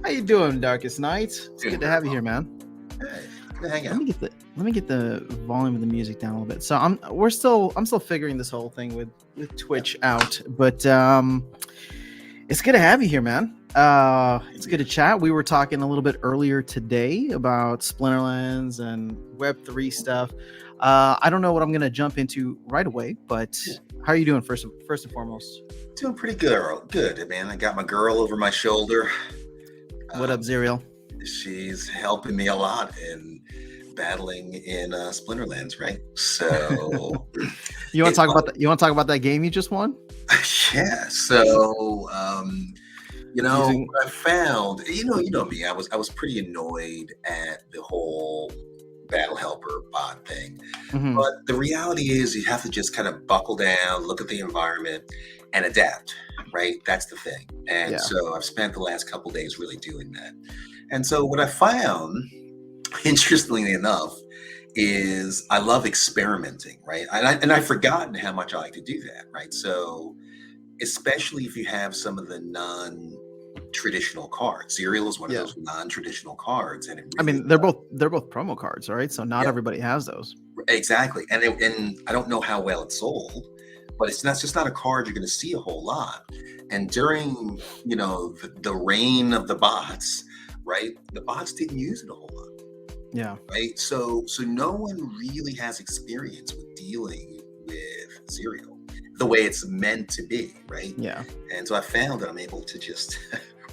How you doing, Darkest Night? It's Doing good to very have you well. here, man. Hey, good to hang Let out. me get the volume of the music down a little bit. So I'm still figuring this whole thing with Yeah, Twitch out, but it's good to have you here, man. It's good to chat. We were talking a little bit earlier today about Splinterlands and Web3 stuff. I don't know what I'm gonna jump into right away, but yeah. how are you doing first and foremost? Doing pretty good. Good, man. I got my girl over my shoulder. What up, Um, Zerial? she's helping me a lot in battling in Splinterlands, right? So, You want it, to talk about that? You want to talk about that game you just won? yeah. So, Using what I found, you know me. I was pretty annoyed at the whole battle helper bot thing. mhm. But the reality is, you have to just kind of buckle down, look at the environment, and adapt, right? That's the thing. And Yeah. so I've spent the last couple days really doing that. And so what I found, interestingly enough, is I love experimenting, right? And I've forgotten how much I like to do that, right? So especially if you have some of the non-traditional cards. Serial is one of Yeah. those non-traditional cards, and it I really, mean, they're both promo cards, right? So not yeah. everybody has those. Exactly, and I don't know how well it's sold, but it's just not a card you're going to see a whole lot. And during the reign of the bots, right? The bots didn't use it a whole lot, Yeah. right? So no one really has experience with dealing with cereal the way it's meant to be, right? Yeah. And so I found that I'm able to just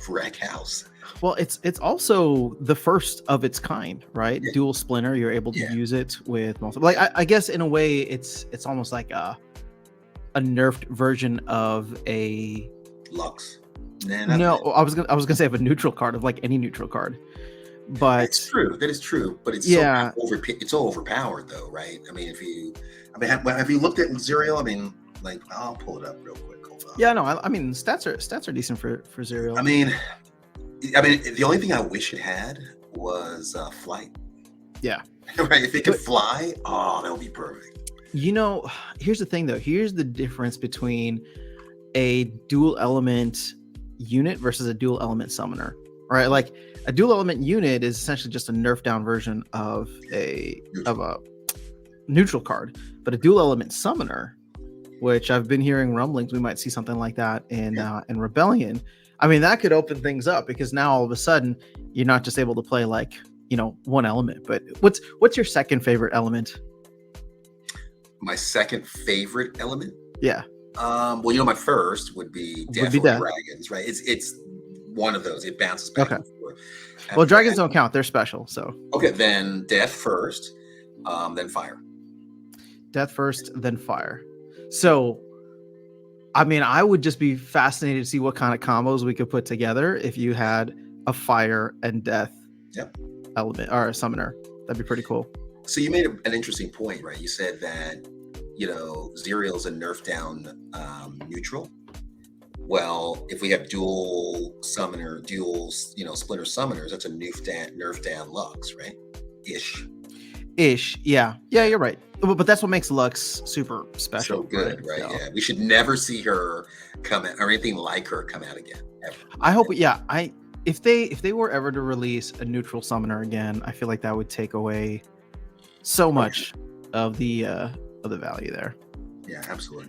wreck house. Well, it's also the first of its kind, right? Yeah, Dual splinter. You're able to yeah, use it with multiple. Like I guess in a way, it's almost like a nerfed version of a. Lux. Nah, not No, that. I was gonna say of a neutral card of like any neutral card, That's but true. That is true. But yeah, it's so overpowered, though, right? I mean, have you looked at Zerial? I mean, like, I'll pull it up real quick. Hold on. yeah. No, I mean stats are decent for I Zerial. mean, I mean, the only thing I wish it had was flight. Yeah. Right? If it could But fly, oh, that would be perfect. here's the thing though. Here's the difference between a dual element unit versus a dual element summoner, right? Like a dual element unit is essentially just a nerf down version of Neutral. a neutral card, but a dual element summoner, which I've been hearing rumblings we might see something like that Yeah. in Rebellion. I mean, that could open things up because now all of a sudden you're not just able to play like one element, but what's your second favorite element? My second favorite element. Yeah, Well, my first would be would be definitely death. dragons, right? It's one of those. It bounces back Okay. and forth. Well, After dragons that, don't count; they're special. So okay, then death first, then fire. death first, then fire. So I mean, I would just be fascinated to see what kind of combos we could put together if you had a fire and death Yep. element or a summoner. That'd be pretty cool. So you made an interesting point, right? You said that Zerial's a nerf down neutral. Well, if we have dual summoner, splinter summoners, that's a nerf down Lux, right? Ish. Ish. Yeah. Yeah, you're right. But that's what makes Lux super special. So good, right? So Yeah. We should never see her come out or anything like her come out again. Ever. I hope yeah, if they were ever to release a neutral summoner again, I feel like that would take away so much of the value there. Yeah, absolutely.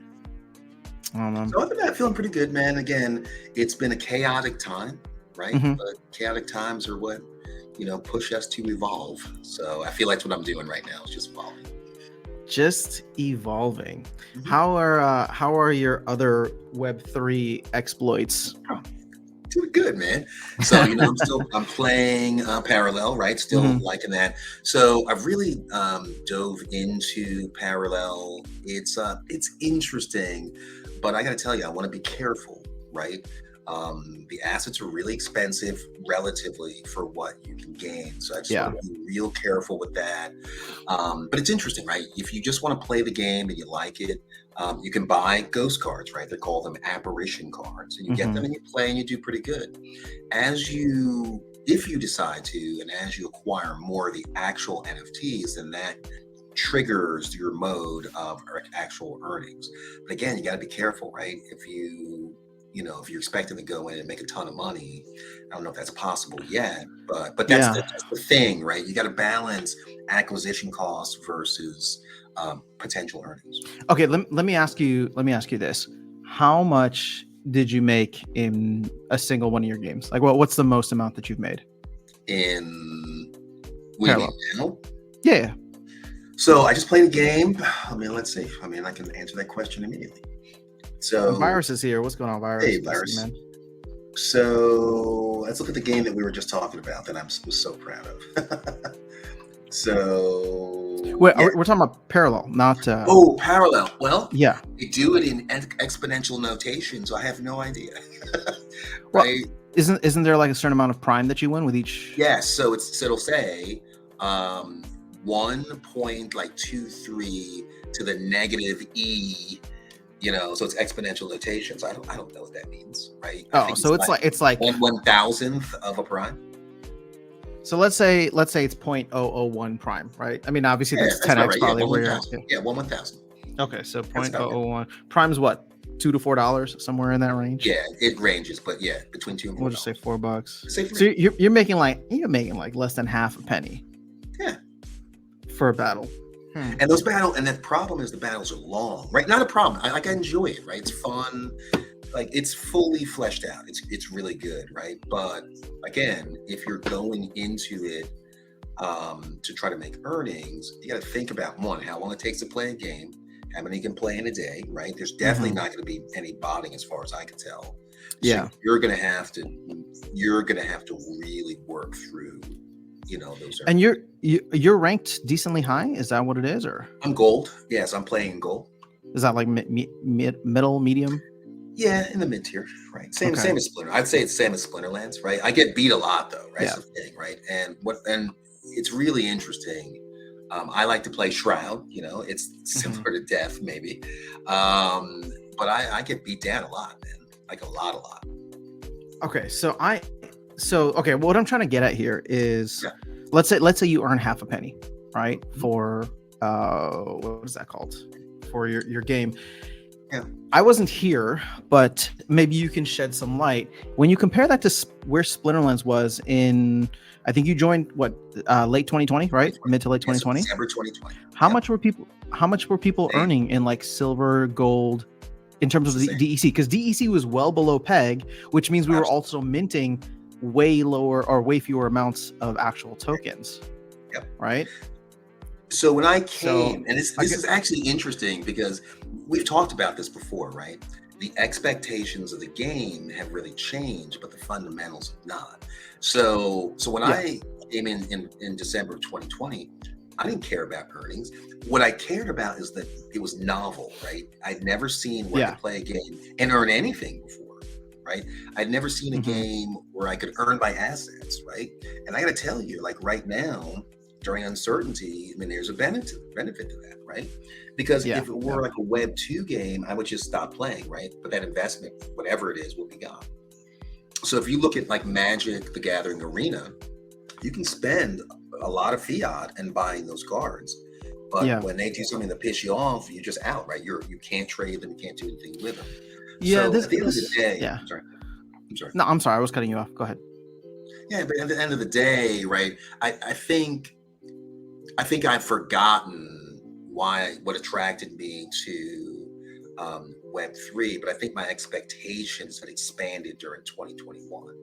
I don't know. So other than that, feeling pretty good, man. Again, it's been a chaotic time, right? Mhm. But chaotic times are what push us to evolve. So I feel like that's what I'm doing right now. Is just evolving. Just evolving. Mhm. How are your other Web3 exploits? Doing good, man. So I'm playing parallel, right? Still Mhm. liking that. So I've really dove into parallel. It's interesting, but I got to tell you, I want to be careful, right? The assets are really expensive relatively for what you can gain. So I just Yeah. want to be real careful with that. But it's interesting, right? If you just want to play the game and you like it, you can buy ghost cards, right? They call them apparition cards, and you get them Mhm. and you play and you do pretty good. If you decide to, and as you acquire more of the actual NFTs, then that triggers your mode of actual earnings. But again, you got to be careful, right? If you if you're expecting to go in and make a ton of money, I don't know if that's possible yet, but that's Yeah. that's the thing, right? You got to balance acquisition costs versus potential earnings. Okay, let me ask you this. How much did you make in a single one of your games? Like, what's the most amount that you've made? In what do you mean Parallel. now? Yeah. So I just played a game. I mean, let's see. I mean, I can answer that question immediately. So Virus is here. What's going on, Virus? hey, Good to see Virus. you, man. So let's look at the game that we were just talking about that was so proud of. So Wait, yeah. we're talking about Parallel, not. Oh, parallel. Well, Yeah. they do it in exponential notation, so I have no idea. Well, Right? isn't there like a certain amount of prime that you win with each? Yes. So it'll say 1.23 to the negative e. So it's exponential notation. So I don't know what that means, right? I Oh, think so it's like 1/1000th of a prime. so let's say it's 0.001 prime, right? I mean, obviously Yeah, that's that's about 10x right. probably Yeah, where you're 1/1000. at. Yeah, 1/1000. Okay, so That's about it. 0.001 prime is what, $2 to $4, somewhere in that range. Yeah, it ranges, but yeah, between $2 and $4. We'll just say $4. Say So three. you're making like less than half a penny. Yeah. For a battle. And the problem is the battles are long, right? Not a problem. I enjoy it, right? It's fun. Like it's fully fleshed out. It's really good, right? But again, if you're going into it to try to make earnings, you got to think about one, how long it takes to play a game, how many you can play in a day, right? There's definitely not going to be any botting as far as I can tell. So Yeah. you're gonna have to really work through, those. And you're ranked decently high. Is that what it is, or I'm gold. Yes, I'm playing gold. is that like middle, medium? Yeah, in the mid tier, right? Same Okay. as Splinter. I'd say it's same as Splinterlands, right? I get beat a lot though, right? Yeah. That's the thing, right? And it's really interesting. I like to play Shroud. It's similar to Death, maybe, but I get beat down a lot, man. Like a lot. Okay, so what I'm trying to get at here is, Yeah. let's say you earn half a penny, right? For what is that called? For your game. Yeah. I wasn't here, but maybe you can shed some light. When you compare that to where Splinterlands was in, I think you joined late 2020, right? Mid to late 2020. December 2020. How much were people earning in like silver, gold, in terms of the DEC? Because DEC was well below peg, which means we were also minting way lower or way fewer amounts of actual tokens. Yep. Right. So when I came, and this is actually interesting because we've talked about this before, right? The expectations of the game have really changed, but the fundamentals have not. So when I came in December of 2020, I didn't care about earnings. What I cared about is that it was novel, right? I'd never seen where I could play a game and earn anything before, right? I'd never seen a game where I could earn by assets, right? And I got to tell you, like right now, during uncertainty, I mean, there's a benefit to that, right? Because if it were like a Web2 game, I would just stop playing, right? But that investment, whatever it is, will be gone. So if you look at like Magic: The Gathering Arena, you can spend a lot of fiat and buying those cards, but when they do something that piss you off, you're just out, right? You can't trade them, you can't do anything with them. Yeah, so at the end of the day, yeah. I'm sorry. No, I'm sorry, I was cutting you off. Go ahead. Yeah, but at the end of the day, right? I think I've forgotten what attracted me to Web3, but I think my expectations had expanded during 2021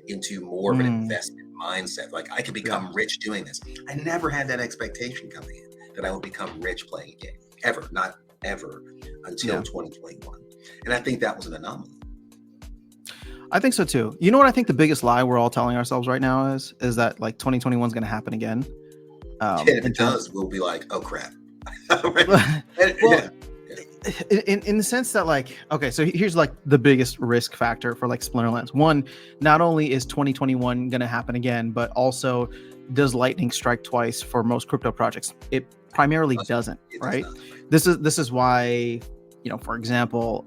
into more of an investment mindset. Like I could become rich doing this. I never had that expectation coming in that I would become rich playing a game. Ever, not ever, until 2021. And I think that was an anomaly. I think so too. You know what I think the biggest lie we're all telling ourselves right now is that like 2021 is going to happen again. If it does, we'll be like, oh crap. Right? Well, in the sense that like, okay, so here's like the biggest risk factor for like Splinterlands. One, not only is 2021 going to happen again, but also does lightning strike twice for most crypto projects? It primarily doesn't, right? This is why, for example,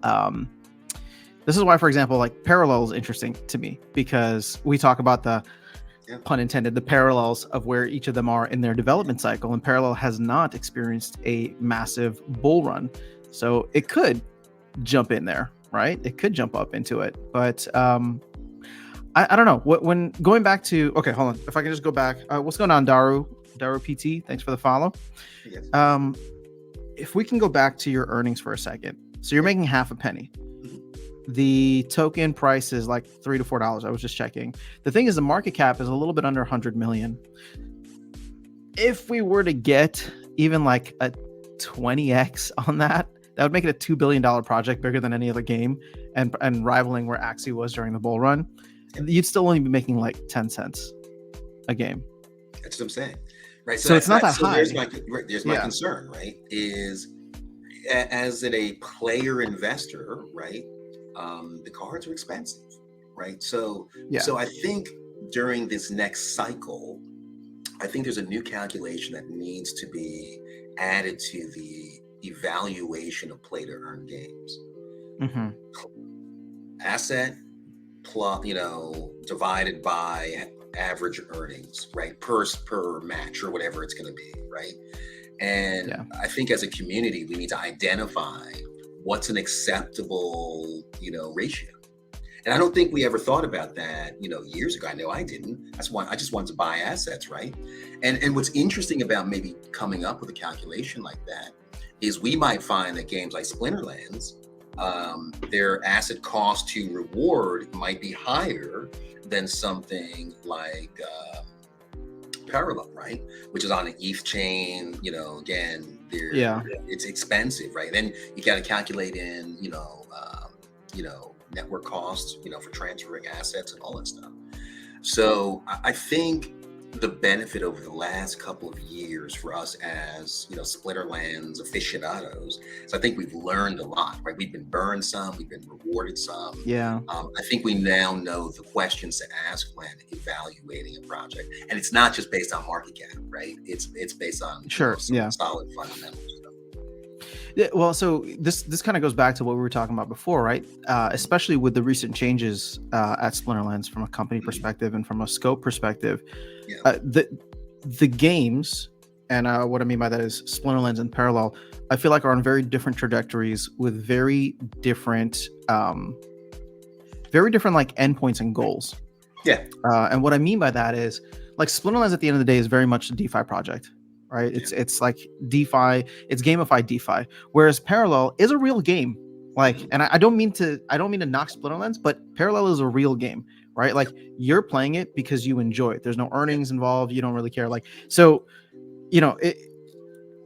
like Parallel is interesting to me because we talk about the pun intended, the parallels of where each of them are in their development cycle, and Parallel has not experienced a massive bull run, so it could jump in there, right? It could jump up into it, but I don't know. When going back to, okay, hold on. If I can just go back, what's going on, Daru PT? Thanks for the follow. Yes. If we can go back to your earnings for a second, so you're making half a penny. Mhm. The token price is like $3 to $4. I was just checking. The thing is, the market cap is a little bit under 100 million. If we were to get even like a 20x on that, that would make it a $2 billion project, bigger than any other game, and rivaling where Axie was during the bull run. You'd still only be making like 10 cents a game. That's what I'm saying, right? So it's not that high. There's my concern, right? Is as a player investor, right? The cards are expensive, right? So I think during this next cycle, I think there's a new calculation that needs to be added to the evaluation of play to earn games. Mm-hmm. Asset plus, divided by average earnings, right? Per match or whatever it's going to be, right? And I think as a community, we need to identify what's an acceptable, ratio. And I don't think we ever thought about that, years ago. I know I didn't. That's why I just wanted to buy assets, right? And what's interesting about maybe coming up with a calculation like that is we might find that games like Splinterlands, their asset cost to reward might be higher than something like Parallel, right? Which is on an ETH chain, again, it's expensive, right? Then you got to calculate in, network costs, for transferring assets and all that stuff. So I think the benefit over the last couple of years for us as, Splinterlands aficionados is I think we've learned a lot, right? We've been burned some, we've been rewarded some. Yeah. I think we now know the questions to ask when evaluating a project. And it's not just based on market cap, right? It's based on some solid fundamentals. Yeah, well, so this kind of goes back to what we were talking about before, right? Especially with the recent changes at Splinterlands from a company perspective and from a scope perspective. Yeah. The games, and what I mean by that is Splinterlands and Parallel, I feel like are on very different trajectories with very different like endpoints and goals. Yeah. And what I mean by that is, like, Splinterlands at the end of the day is very much a DeFi project. Right, it's like DeFi, it's gamified DeFi, whereas Parallel is a real game. Like, and I don't mean to knock Splinterlands, but Parallel is a real game, right? Like, you're playing it because you enjoy it. There's no earnings involved. You don't really care. Like, so,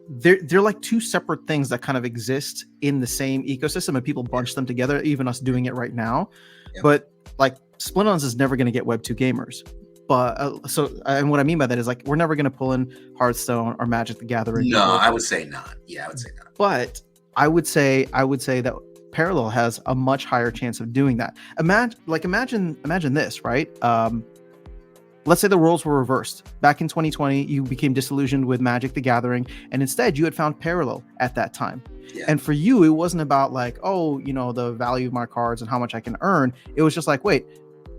they're like two separate things that kind of exist in the same ecosystem, and people bunch them together. Even us doing it right now, but like Splinterlands is never going to get Web2 gamers. But and what I mean by that is, like, we're never going to pull in Hearthstone or Magic the Gathering. No, I would say not. Yeah, I would say not. But I would say that Parallel has a much higher chance of doing that. Imagine this, right? Let's say the roles were reversed. Back in 2020, you became disillusioned with Magic the Gathering, and instead you had found Parallel at that time. Yeah. And for you, it wasn't about like, the value of my cards and how much I can earn. It was just like, wait,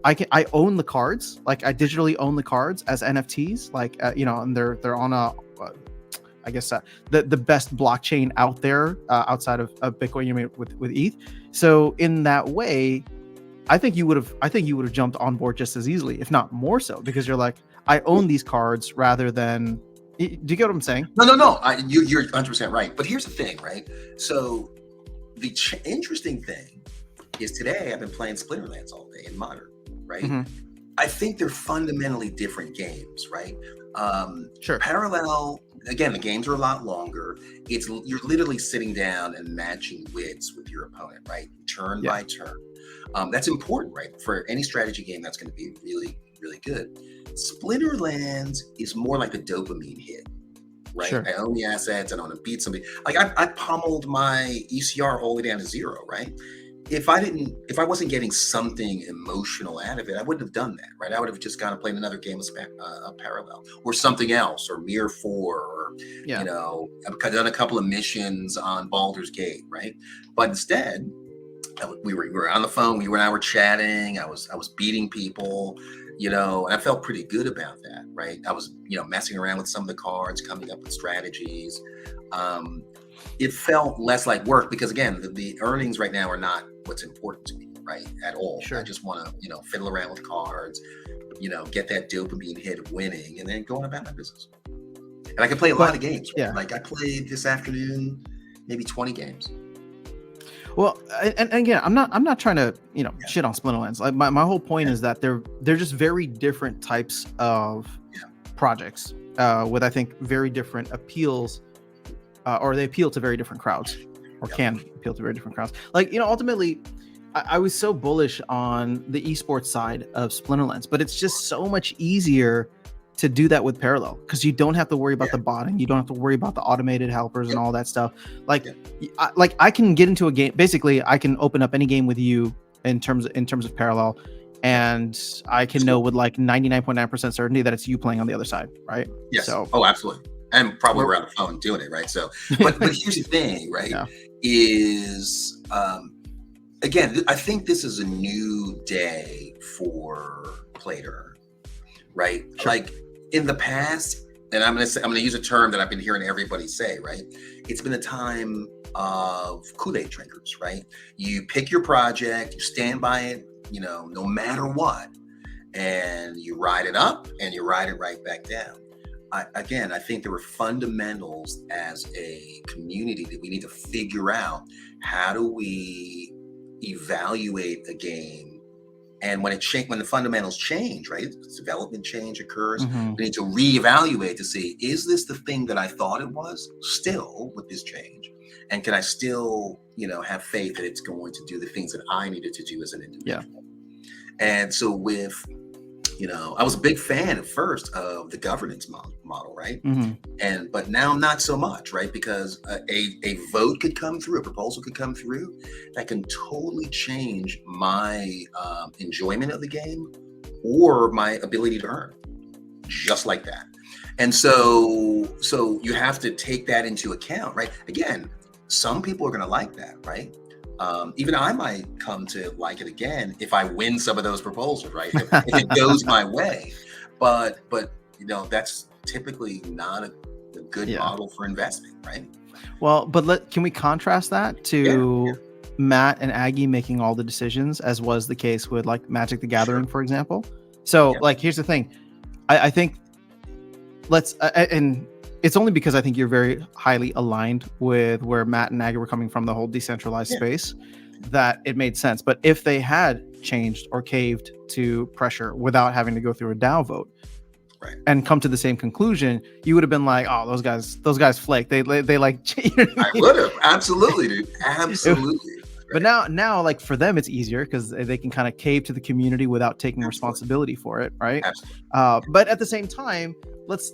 I own the cards, like I digitally own the cards as NFTs, like and they're on I guess the best blockchain out there outside of Bitcoin, with ETH. So in that way, I think you would have jumped on board just as easily, if not more so, because you're like, I own these cards rather than. Do you get what I'm saying? No. You're 100% right. But here's the thing, right? So the interesting thing is today I've been playing Splinterlands all day in Modern. Right. Mm-hmm. I think they're fundamentally different games, right? Sure. Parallel, again, the games are a lot longer. You're literally sitting down and matching wits with your opponent, right? Turn by turn. That's important, right? For any strategy game, that's going to be really, really good. Splinterlands is more like a dopamine hit, right? Sure. I own the assets. I don't want to beat somebody. Like I pummeled my ECR all the way down to 0, right? If I wasn't getting something emotional out of it, I wouldn't have done that, right? I would have just gone and played another game of Parallel or something else, or Mirror 4, or I've done a couple of missions on Baldur's Gate, right? But instead, we were on the phone. You and I were chatting. I was beating people, and I felt pretty good about that, right? I was messing around with some of the cards, coming up with strategies. it felt less like work because again, the earnings right now are not what's important to me, right? At all. Sure. I just want to, fiddle around with cards, get that dopamine hit of winning and then go on about my business. And I can play a lot of games, right? Yeah. Like I played this afternoon, maybe 20 games. Well, and again, I'm not trying to, shit on Splinterlands. Like my whole point is that they're just very different types of projects with, I think, very different appeals, or they appeal to very different crowds, or can appeal to very different crowds. Like, ultimately, I was so bullish on the esports side of Splinterlands, but it's just so much easier to do that with Parallel because you don't have to worry about the botting, you don't have to worry about the automated helpers and all that stuff. Like, I can get into a game. Basically, I can open up any game with you in terms of Parallel, and I can know with like 99.9% certainty that it's you playing on the other side, right? Yes. So, absolutely. And probably we're on the phone doing it, right? So, but here's the thing, right? Is again, I think this is a new day for play to earn, right? Sure. Like in the past, and I'm gonna use a term that I've been hearing everybody say, right? It's been a time of Kool-Aid drinkers, right? You pick your project, you stand by it, no matter what, and you ride it up and you ride it right back down. I think there were fundamentals as a community that we need to figure out. How do we evaluate a game? And when the fundamentals change, right? Development change occurs. We need to reevaluate to see, is this the thing that I thought it was still with this change? And can I still, have faith that it's going to do the things that I needed to do as an individual? And so with, I was a big fan at first of the governance model, right? But now not so much, right? Because a vote could come through, a proposal could come through that can totally change my enjoyment of the game or my ability to earn, just like that. And so you have to take that into account, right? Again, some people are going to like that, right? Even I might come to like it again if I win some of those proposals, right? If it goes my way, but that's typically not a good model for investing, right? Well, but can we contrast that to Matt and Aggie making all the decisions, as was the case with like Magic the Gathering, for example? So like, here's the thing. I think and it's only because I think you're very highly aligned with where Matt and Aggie were coming from, the whole decentralized space, that it made sense. But if they had changed or caved to pressure without having to go through a DAO vote and come to the same conclusion, you would have been like, oh, those guys flake. They like. I would have. Absolutely, dude. Absolutely. But now, like for them, it's easier because they can kind of cave to the community without taking responsibility for it, right? Absolutely. But at the same time, let's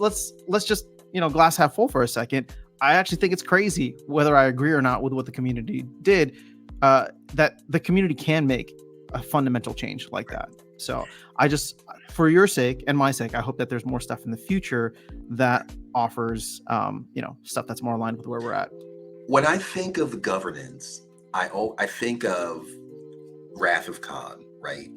just glass half full for a second. I actually think it's crazy, whether I agree or not with what the community did, that the community can make a fundamental change like that. So I just, for your sake and my sake, I hope that there's more stuff in the future that offers, stuff that's more aligned with where we're at. When I think of governance, I think of Wrath of Khan, right?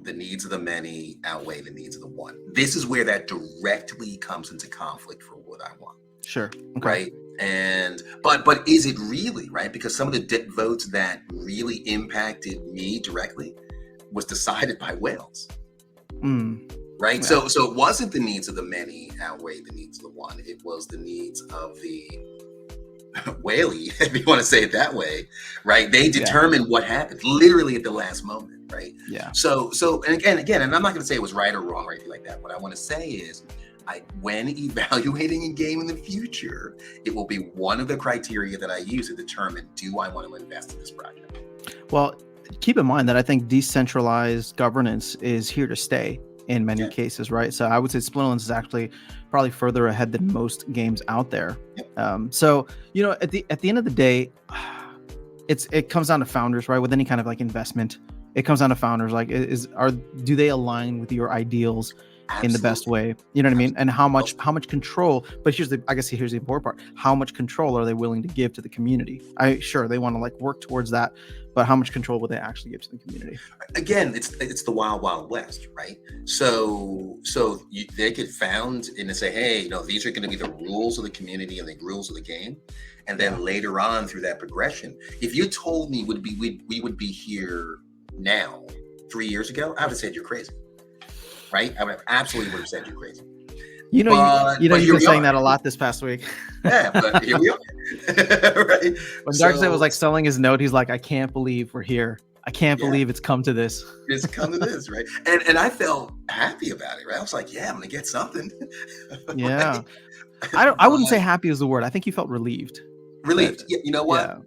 The needs of the many outweigh the needs of the one. This is where that directly comes into conflict for what I want. Sure. Okay. Right. And but is it really, right? Because some of the votes that really impacted me directly was decided by whales. Right. Yeah. So it wasn't the needs of the many outweigh the needs of the one. It was the needs of the whaley, if you want to say it that way, right? They determined what happened literally at the last moment, right? Yeah. So and again, and I'm not going to say it was right or wrong or anything like that. What I want to say is, when evaluating a game in the future, it will be one of the criteria that I use to determine, do I want to invest in this project? Well, keep in mind that I think decentralized governance is here to stay in many cases, right? So I would say Splinterlands is actually probably further ahead than most games out there. So at the end of the day, it comes down to founders, right? With any kind of like investment, it comes down to founders. Like, do they align with your ideals? in the best Absolutely. way. You know what I mean? And how Well, much control, but here's the important part. How much control are they willing to give to the community? Sure, they want to like work towards that, but how much control will they actually give to the community? again, it's the wild wild west, right? So they get found and they say, hey, these are going to be the rules of the community and the rules of the game. And then Yeah. later on through that progression, if you told me we would be here now 3 years ago, I would have said you're crazy, right? I would have absolutely said you're crazy. But You've here been we saying are. that a lot this past week. Yeah, but here we are. Right? When Darkestnyte was So like selling his note, he's like, I can't believe we're here. I can't yeah, believe it's come to this. it's come to this, right? And I felt happy about it, right? I was like, yeah, I'm gonna get something. Yeah. Right? I wouldn't say But happy is the word. I think you felt relieved. That relieved. You know what?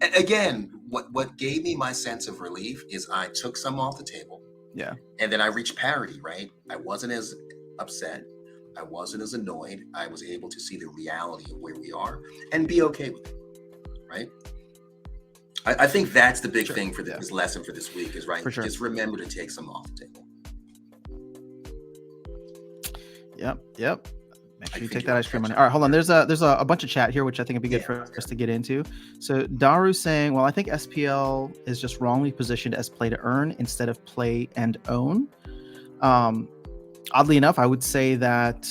yeah. Again, what gave me my sense of relief is I took some off the table Yeah. and then I reached parity, right? I wasn't as upset. I wasn't as annoyed. I was able to see the reality of where we are and be okay with it, right? I think that's the big Sure. thing for Yeah. this lesson for this week is, right? For sure. Just remember to take some off the table. Yep. Make sure you think take you that wanna ice cream catch money. up All right, hold on. here. There's a bunch of chat here, which I think would be good Yeah, for let's us go. to get into. So Daru's saying, well, I think SPL is just wrongly positioned as play to earn instead of play and own. Oddly enough, I would say that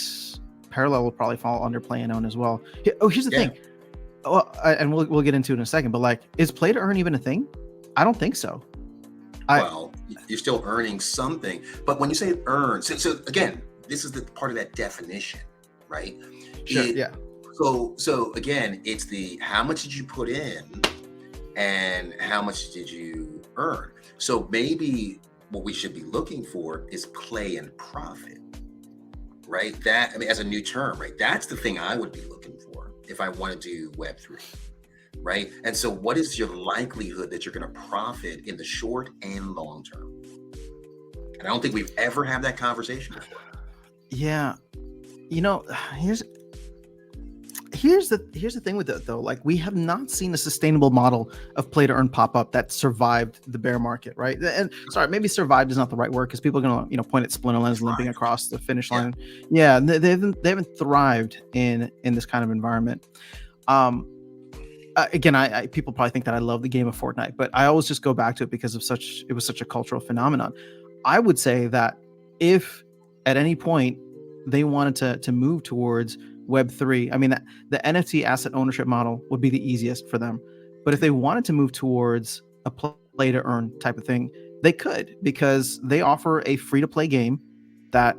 Parallel will probably fall under play and own as well. Here's the Yeah. thing. Well, and we'll get into it in a second, but like, is play to earn even a thing? I don't think so. Well, you're still earning something, but when you say earn, so again, this is the part of that definition, right? Sure. It- Yeah. So again, it's the how much did you put in and how much did you earn? So maybe what we should be looking for is play and profit, right? That, I mean, as a new term, right? That's the thing I would be looking for if I want to do Web3, right? And so what is your likelihood that you're going to profit in the short and long term? And I don't think we've ever had that conversation before. Yeah. Here's the thing with it though. Like, we have not seen a sustainable model of play to earn pop up that survived the bear market, right? And sorry, maybe survived is not the right word because people are gonna point at Splinterlands limping across the finish line. Yeah, they haven't thrived in this kind of environment. Again, I people probably think that I love the game of Fortnite, but I always just go back to it because it was such a cultural phenomenon. I would say that if at any point they wanted to move towards Web3, I mean, the NFT asset ownership model would be the easiest for them. But if they wanted to move towards a play to earn type of thing, they could, because they offer a free to play game that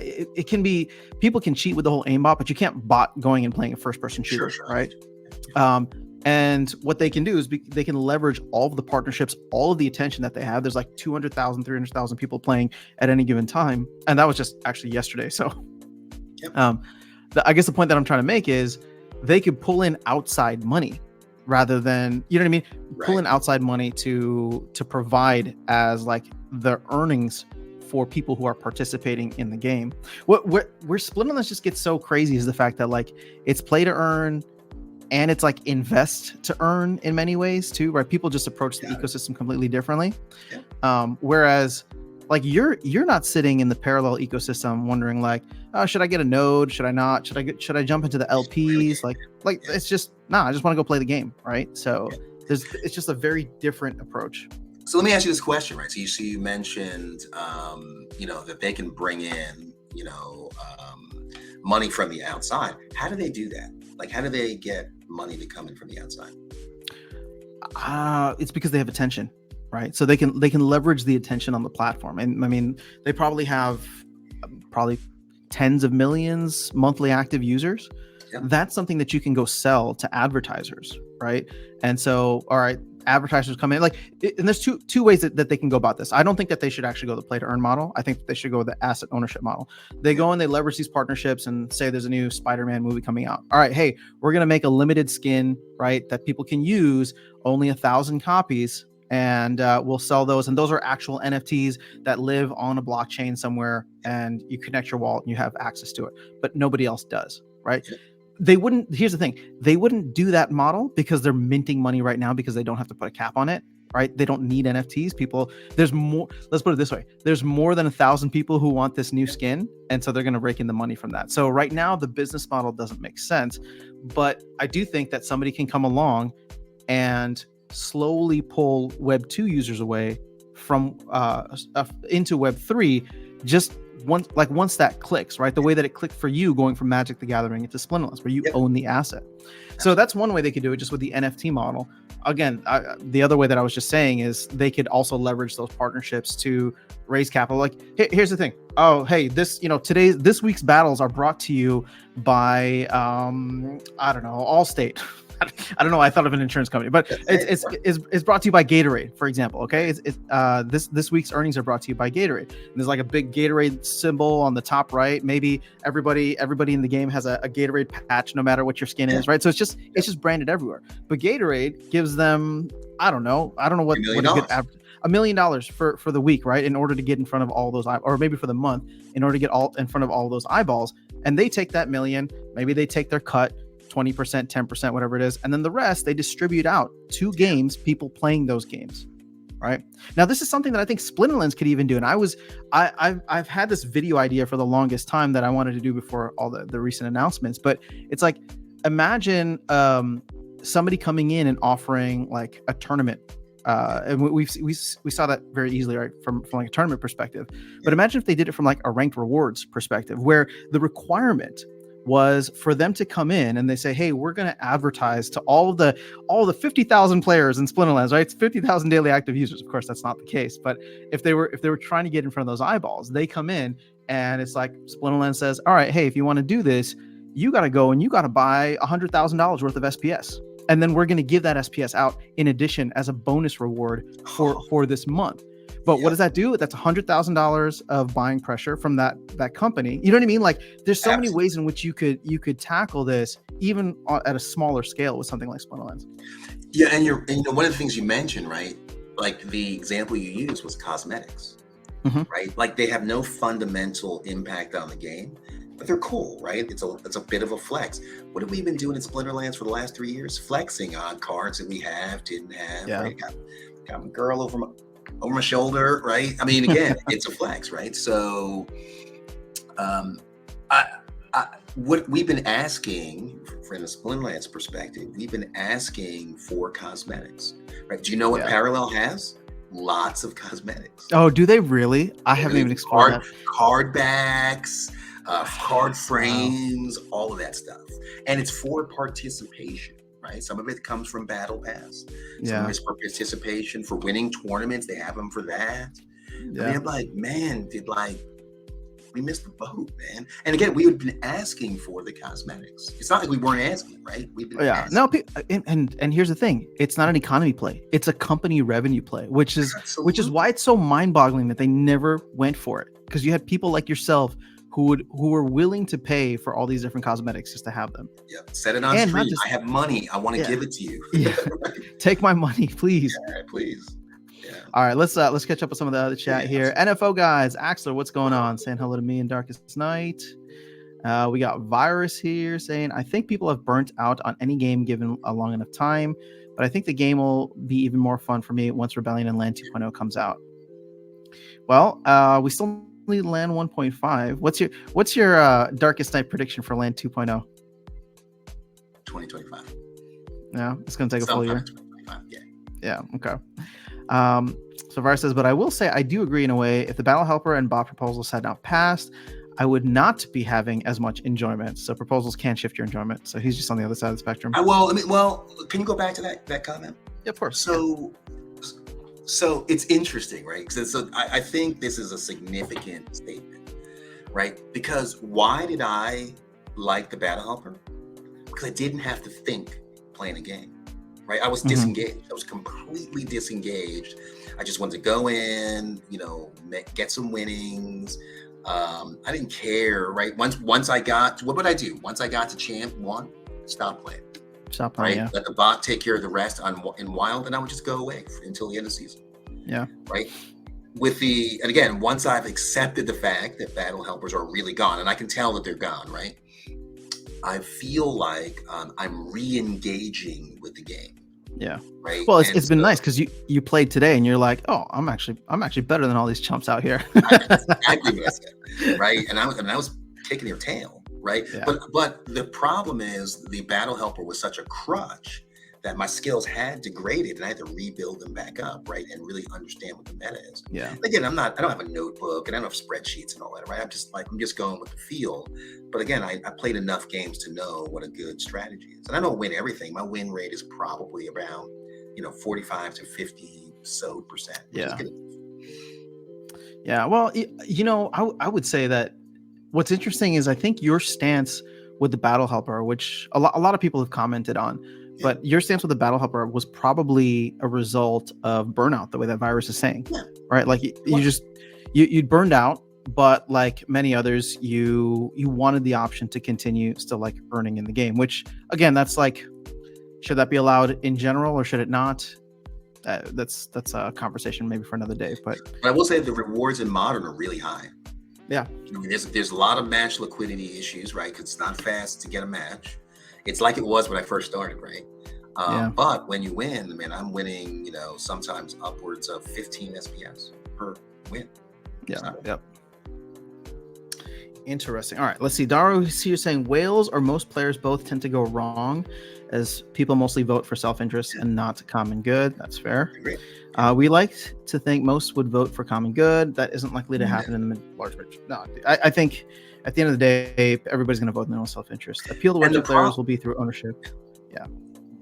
it can be, people can cheat with the whole aimbot, but you can't bot going and playing a first person shooter, Sure. right? And what they can do is they can leverage all of the partnerships, all of the attention that they have. There's like 200,000, 300,000 people playing at any given time. And that was just actually yesterday. So I guess the point that I'm trying to make is they could pull in outside money rather than, you know what I mean? Pull in outside money to provide as like the earnings for people who are participating in the game. Where Splinterlands just gets so crazy is the fact that like it's play to earn and it's like invest to earn in many ways too, right? People just approach the ecosystem completely differently. Whereas like you're not sitting in the Parallel ecosystem wondering like, oh, should I get a node? Should I not? Should I jump into the LPs? Like it's just, I just want to go play the game, right? So it's just a very different approach. So let me ask you this question, right? So you mentioned, that they can bring in, money from the outside. How do they do that? Like, how do they get money to come in from the outside? It's because they have attention, right? So they can leverage the attention on the platform. And I mean, they probably have tens of millions monthly active users. That's something that you can go sell to advertisers, right? And so, all right, advertisers come in, and there's two ways that they can go about this. I don't think that they should actually go the play to earn model. I think they should go with the asset ownership model. They go and they leverage these partnerships and say there's a new Spider-Man movie coming out. All right, hey, we're going to make a limited skin, right, that people can use, only 1,000 copies, and we'll sell those. And those are actual NFTs that live on a blockchain somewhere, and you connect your wallet and you have access to it, but nobody else does, right? They wouldn't, here's the thing, they wouldn't do that model because they're minting money right now because they don't have to put a cap on it. right? They don't need NFTs. There's more, let's put it this way. There's more than 1,000 people who want this new skin. And so they're going to rake in the money from that. So right now the business model doesn't make sense, but I do think that somebody can come along and slowly pull Web2 users away from into Web3, just once that clicks, right? The way that it clicked for you going from Magic the Gathering into Splinterlands, where you own the asset. So that's one way they could do it, just with the NFT model. Again, the other way that I was just saying is they could also leverage those partnerships to raise capital. Like, here's the thing. Oh, hey, this week's battles are brought to you by I don't know, Allstate. I don't know. I thought of an insurance company, but it's brought to you by Gatorade, for example. Okay, this week's earnings are brought to you by Gatorade. And there's like a big Gatorade symbol on the top right. Maybe everybody in the game has a Gatorade patch, no matter what your skin is, right? So it's just branded everywhere. But Gatorade gives them, I don't know what a good average. $1 million for the week, right? In order to get in front of all those, or maybe for the month, in order to get all in front of all those eyeballs. And they take that million, maybe they take their cut, 20%, 10%, whatever it is. And then the rest, they distribute out to games, people playing those games, right? Now, this is something that I think Splinterlands could even do. And I've had this video idea for the longest time that I wanted to do before all the recent announcements, but it's like, imagine somebody coming in and offering like a tournament. And we saw that very easily, right, from like a tournament perspective. But imagine if they did it from like a ranked rewards perspective, where the requirement was for them to come in and they say, hey, we're going to advertise to all the 50,000 players in Splinterlands, right? It's 50,000 daily active users. Of course, that's not the case. But if they were trying to get in front of those eyeballs, they come in and it's like Splinterlands says, all right, hey, if you want to do this, you got to go and you got to buy $100,000 worth of SPS. And then we're going to give that SPS out in addition as a bonus reward for this month. But what does that do? That's $100,000 of buying pressure from that company. You know what I mean? Like, there's so many ways in which you could tackle this, even at a smaller scale with something like Splinterlands. Yeah, and one of the things you mentioned, right? Like the example you used was cosmetics, right? Like they have no fundamental impact on the game, but they're cool, right? It's a bit of a flex. What have we been doing in Splinterlands for the last 3 years? Flexing on cards that we didn't have. Yeah. Right? Got my girl over my shoulder, right? I mean, again, it's a flex, right? So, what we've been asking from the Splinterlands perspective, we've been asking for cosmetics, right? Do you know what Parallel has? Lots of cosmetics. Oh, do they really? I haven't even explored that. Card backs, card frames, all of that stuff, and it's for participation. Right, some of it comes from Battle Pass. Some of it's for participation, for winning tournaments. They have them for that. Yeah. I mean, I'm like, man, we missed the boat, man. And again, we had been asking for the cosmetics. It's not like we weren't asking, right? We've been asking. No, and here's the thing: it's not an economy play; it's a company revenue play, which is why it's so mind-boggling that they never went for it. Because you had people like yourself who were willing to pay for all these different cosmetics just to have them. Yeah, set it on stream. I have money. I want to give it to you. Take my money, please. Yeah, please. Yeah. All right, let's catch up with some of the other chat here. NFO guys, Axler, what's going on? Saying hello to me and Darkestnyte. We got Virus here saying, I think people have burnt out on any game given a long enough time, but I think the game will be even more fun for me once Rebellion and Land 2.0 comes out. Well, we still Land 1.5. What's your Darkestnyte prediction for Land 2.0? 2025. Yeah, it's gonna take a full year. Yeah. Okay. So Var says, but I will say I do agree in a way. If the Battle Helper and bot proposals had not passed, I would not be having as much enjoyment. So proposals can shift your enjoyment. So he's just on the other side of the spectrum. Well, can you go back to that comment? Yeah, of course. So it's interesting, right? So I think this is a significant statement, right? Because why did I like the Battle Helper? Because I didn't have to think playing a game, right? I was disengaged. I was completely disengaged. I just wanted to go in, get some winnings. I didn't care, right? Once I got, what would I do? Once I got to champ 1, stop playing. Stop playing, right? Let the bot take care of the rest in wild, and I would just go away until the end of the season. Yeah. Right. And again, once I've accepted the fact that Battle Helpers are really gone, and I can tell that they're gone, right? I feel like I'm re-engaging with the game, Yeah. right? Well, And it's been so nice because you played today and you're like, oh, I'm actually better than all these chumps out here. that's exactly what I said, right? And I was kicking their tail, right? Yeah. But the problem is the battle helper was such a crutch that my skills had degraded and I had to rebuild them back up, right? And really understand what the meta is. Yeah. Again, I don't have a notebook and I don't have spreadsheets and all that, right? I'm just going with the feel. But again, I played enough games to know what a good strategy is. And I don't win everything. My win rate is probably around, 45 to 50 percent, which is Yeah. good. Yeah. Well, I would say that what's interesting is I think your stance with the battle helper, which a lot of people have commented on, Yeah. but your stance with the battle helper was probably a result of burnout, the way that Virus is saying, Yeah. right? Like you'd burned out, but like many others, you wanted the option to continue still like earning in the game, which again, that's like, should that be allowed in general or should it not? That's a conversation maybe for another day, but I will say the rewards in modern are really high. yeah. I mean, there's a lot of match liquidity issues, right? Because it's not fast to get a match. It's like it was when I first started, right? Yeah. But when you win, man, I'm winning, sometimes upwards of 15 SPS per win. Yeah. So, Yep. Interesting. All right. Let's see. Daru here saying whales or most players both tend to go wrong as people mostly vote for self-interest and not common good. That's fair. great. We like to think most would vote for common good. That isn't likely to happen in the large majority. No, I think at the end of the day, everybody's going to vote in their own self-interest. Appeal to Western players will be through ownership. Yeah.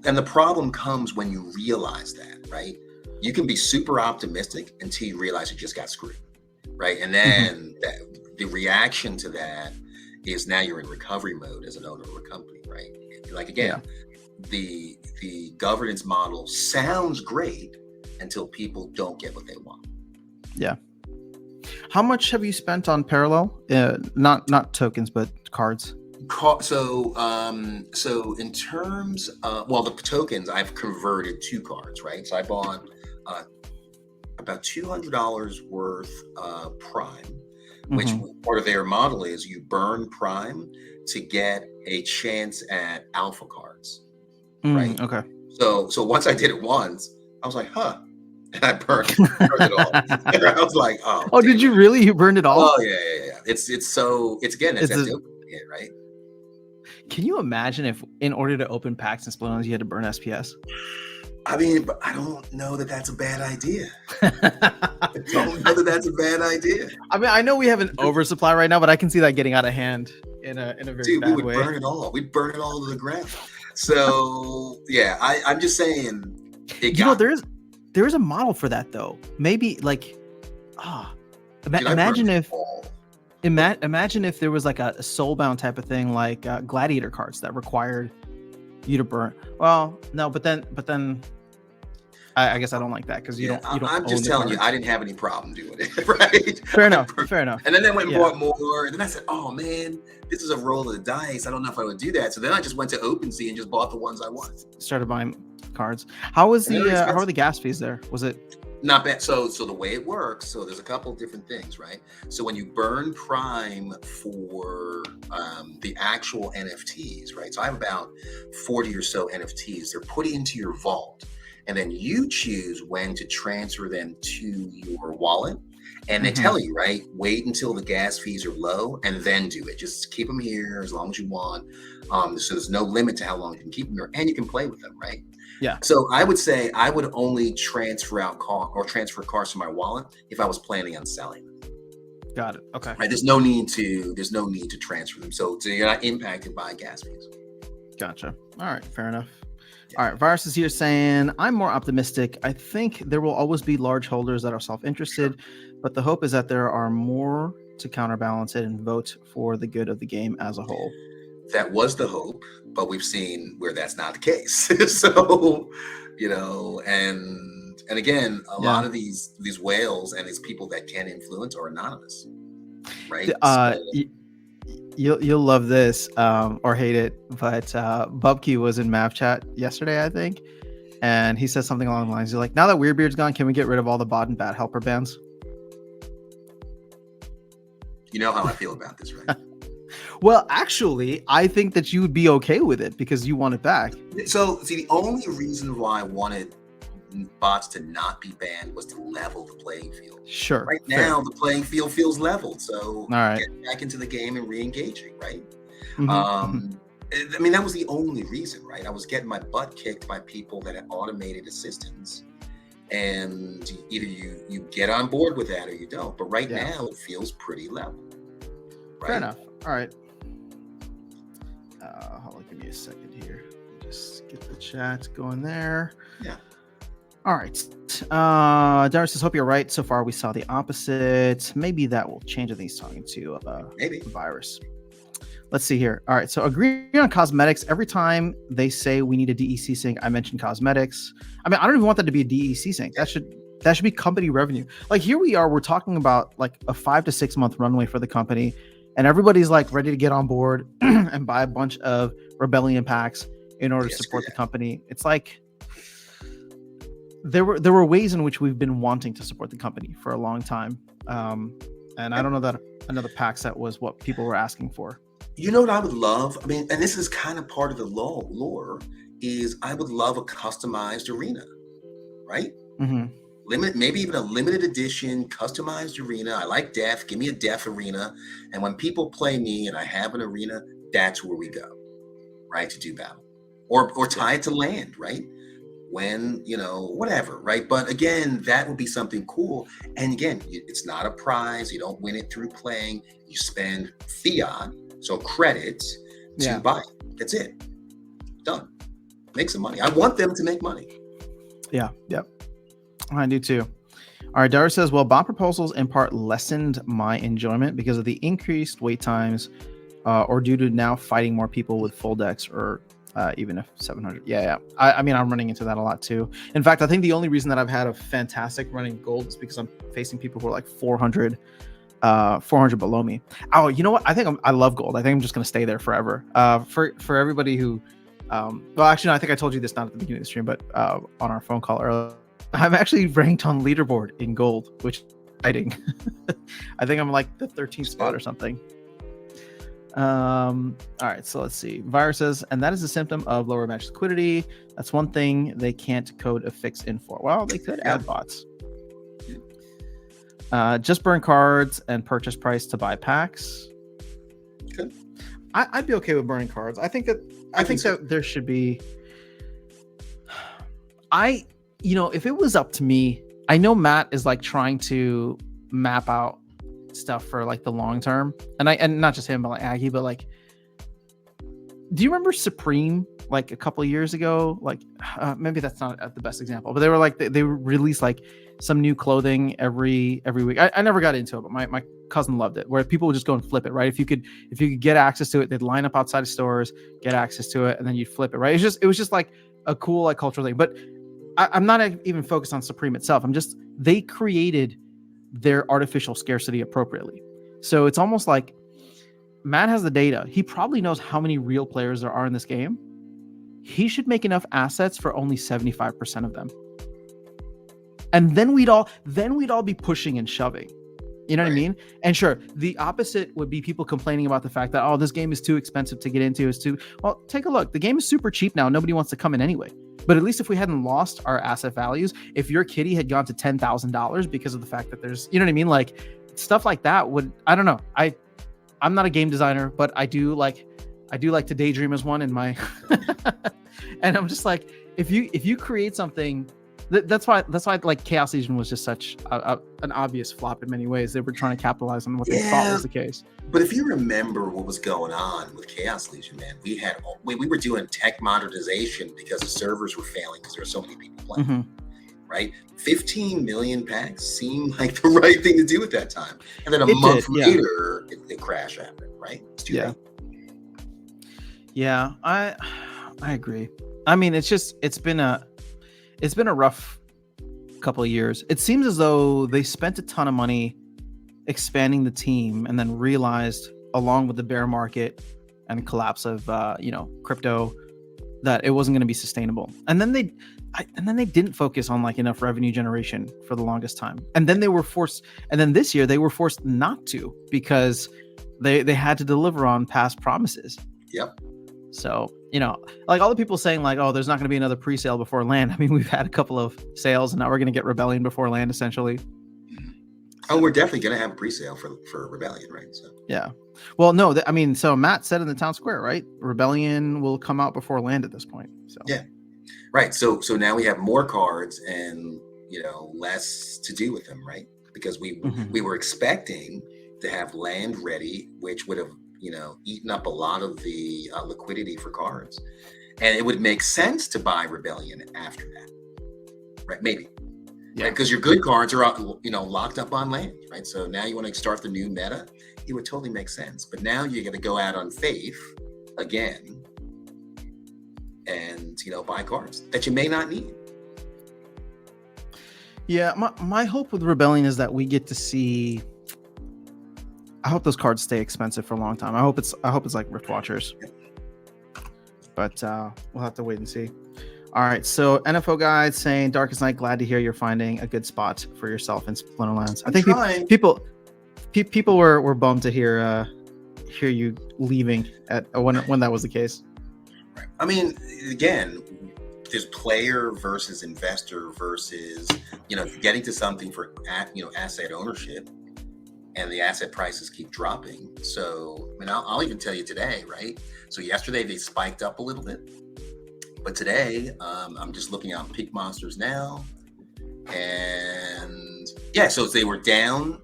And the problem comes when you realize that, right? You can be super optimistic until you realize you just got screwed, right? And then the reaction to that is now you're in recovery mode as an owner of a company, right? Like again, the governance model sounds great until people don't get what they want. Yeah. How much have you spent on parallel? Not tokens, but cards. So in terms of, the tokens, I've converted 2 cards, right? So I bought about $200 worth of Prime, which part of their model is you burn Prime to get a chance at alpha cards, right? Okay. So once I did it once, I was like, huh. And I burned it all. I was like, oh. Oh, did you really? You burned it all? Oh yeah. It's that dopamine hit, right? Can you imagine if, in order to open packs in Splinterlands, you had to burn SPS? I mean, but I don't know that that's a bad idea. I don't know that that's a bad idea. I mean, I know we have an oversupply right now, but I can see that getting out of hand in a very bad way. We would burn it all. We'd burn it all to the ground. So yeah, I'm just saying. There is a model for that though. Maybe like, imagine if there was like a soulbound type of thing, like gladiator cards that required you to burn. Well, no, but then I guess I don't like that because you don't. I'm just telling you, I didn't have any problem doing it. Right? Fair enough. And then they went and bought more, and then I said, "Oh man, this is a roll of the dice. I don't know if I would do that." So then I just went to OpenSea and just bought the ones I wanted. Started buying cards. How are the gas fees there? Was it not bad? So the way it works, so there's a couple of different things, right? So when you burn Prime for the actual NFTs, right? So I have about 40 or so NFTs. They're put into your vault. And then you choose when to transfer them to your wallet. And they tell you, right, wait until the gas fees are low and then do it. Just keep them here as long as you want. So there's no limit to how long you can keep them there, and you can play with them, right? Yeah. So I would say I would only transfer cars to my wallet if I was planning on selling them. Got it. Okay. Right. There's no need to transfer them. So you're not impacted by gas fees. Gotcha. All right. Fair enough. All right, Virus is here saying, I'm more optimistic. I think there will always be large holders that are self-interested, but the hope is that there are more to counterbalance it and vote for the good of the game as a whole. That was the hope, but we've seen where that's not the case. So, and again, a lot of these whales and these people that can influence are anonymous, right? You'll love this or hate it, but Bubkey was in Mav Chat yesterday, I think, and he said something along the lines. He's like, now that Weirdbeard's gone, can we get rid of all the bot and bad helper bans? You know how I feel about this, right? Well, actually, I think that you would be okay with it because you want it back. So, see, the only reason why I wanted bots to not be banned was to level the playing field. Sure. Right Fair. now, the playing field feels leveled, so All right. get back into the game and re-engaging, right? Mhm. I mean, that was the only reason, right? I was getting my butt kicked by people that had automated assistance, and either you get on board with that or you don't. But right Yeah. now, it feels pretty level, right? Fair enough. All right. Hold on, give me a second here. Just get the chat going there. Yeah. All right. Darius says, hope you're right. So far, we saw the opposite. Maybe that will change. I think he's talking to Maybe. virus. Let's see here. All right. So agree on cosmetics. Every time they say we need a DEC sync, I mention cosmetics. I mean, I don't even want that to be a DEC sync. That should be company revenue. Like here we are, we're talking about like a 5 to 6 month runway for the company. And everybody's like ready to get on board and buy a bunch of Rebellion packs in order to support the company. It's like there were ways in which we've been wanting to support the company for a long time. And I don't know that another pack set was what people were asking for. You know what I would love? I mean, and this is kind of part of the lore, is I would love a customized arena, right? Mm-hmm. Maybe even a limited edition customized arena. I like Def. Give me a Def arena. And when people play me and I have an arena, that's where we go, right? To do battle. Or tie it to land, right? When, whatever, right? But again, that would be something cool. And again, it's not a prize. You don't win it through playing. You spend fiat, so credits, to buy it. That's it. Done. Make some money. I want them to make money. Yeah. Yep. I do too. All right. Dara says, well, bot proposals in part lessened my enjoyment because of the increased wait times or due to now fighting more people with full decks or even if 700. Yeah. I mean, I'm running into that a lot too. In fact, I think the only reason that I've had a fantastic running gold is because I'm facing people who are like 400 below me. Oh, you know what? I love gold. I think I'm just going to stay there forever. For everybody who, well, actually, no, I think I told you this not at the beginning of the stream, but on our phone call earlier, I'm actually ranked on leaderboard in gold, which is exciting. I think I'm like the 13th spot or something. All right, so let's see. Virus says, and that is a symptom of lower match liquidity. That's one thing they can't code a fix in for. Well, they could add bots. Just burn cards and purchase price to buy packs. Good. I'd be okay with burning cards. I think that there should be. If it was up to me, I know Matt is like trying to map out stuff for like the long term, and not just him, but like Aggie, but like, do you remember Supreme like a couple of years ago? Like maybe that's not the best example, but they were like they released like some new clothing every week. I never got into it, but my cousin loved it, where people would just go and flip it, right? If you could get access to it, they'd line up outside of stores, get access to it, and then you'd flip it, right? It was just like a cool like cultural thing. But I'm not even focused on Supreme itself. They created their artificial scarcity appropriately. So it's almost like Matt has the data. He probably knows how many real players there are in this game. He should make enough assets for only 75% of them. And then we'd all be pushing and shoving. You know what I mean? And sure, the opposite would be people complaining about the fact that, oh, this game is too expensive to get into. Well, take a look. The game is super cheap now. Nobody wants to come in anyway. But at least if we hadn't lost our asset values, if your kitty had gone to $10,000 because of the fact that there's, you know what I mean? Like stuff like that would, I don't know. I'm not a game designer, but I do like to daydream as one in my, and I'm just like, if you create something, that's why like Chaos Legion was just such an obvious flop in many ways. They were trying to capitalize on what they thought was the case. But if you remember what was going on with Chaos Legion, man, we were doing tech modernization because the servers were failing because there were so many people playing, right? 15 million packs seemed like the right thing to do at that time. And then a month later, the crash happened, right? It's too late. Yeah, I agree. I mean, it's been a rough couple of years. It seems as though they spent a ton of money expanding the team and then realized, along with the bear market and collapse of crypto, that it wasn't going to be sustainable. And then they didn't focus on like enough revenue generation for the longest time. And then this year they were forced not to, because they had to deliver on past promises. Yep. So, like all the people saying like, oh, there's not going to be another pre-sale before land. I mean, we've had a couple of sales and now we're going to get Rebellion before land, essentially. Oh, we're definitely going to have a pre-sale for Rebellion, right? So yeah. Well, no, so Matt said in the town square, right? Rebellion will come out before land at this point. So yeah, right. So now we have more cards and less to do with them, right? Because we were expecting to have land ready, which would have eaten up a lot of the liquidity for cards, and it would make sense to buy Rebellion after that, right? Maybe, yeah, because your good cards are locked up on land, right? So now you want to start the new meta, it would totally make sense. But now you're going to go out on faith again and buy cards that you may not need. Yeah, my hope with Rebellion is that we get to see. I hope those cards stay expensive for a long time. I hope it's like Rift Watchers, but we'll have to wait and see. All right, so NFO guide saying Darkestnyte, glad to hear you're finding a good spot for yourself in Splinterlands. I think people were bummed to hear you leaving at when that was the case. Right. I mean, again, there's player versus investor versus getting to something for asset ownership. And the asset prices keep dropping. So, I mean, I'll even tell you today, right? So yesterday they spiked up a little bit, but today I'm just looking at Peak Monsters now, and yeah, so they were down,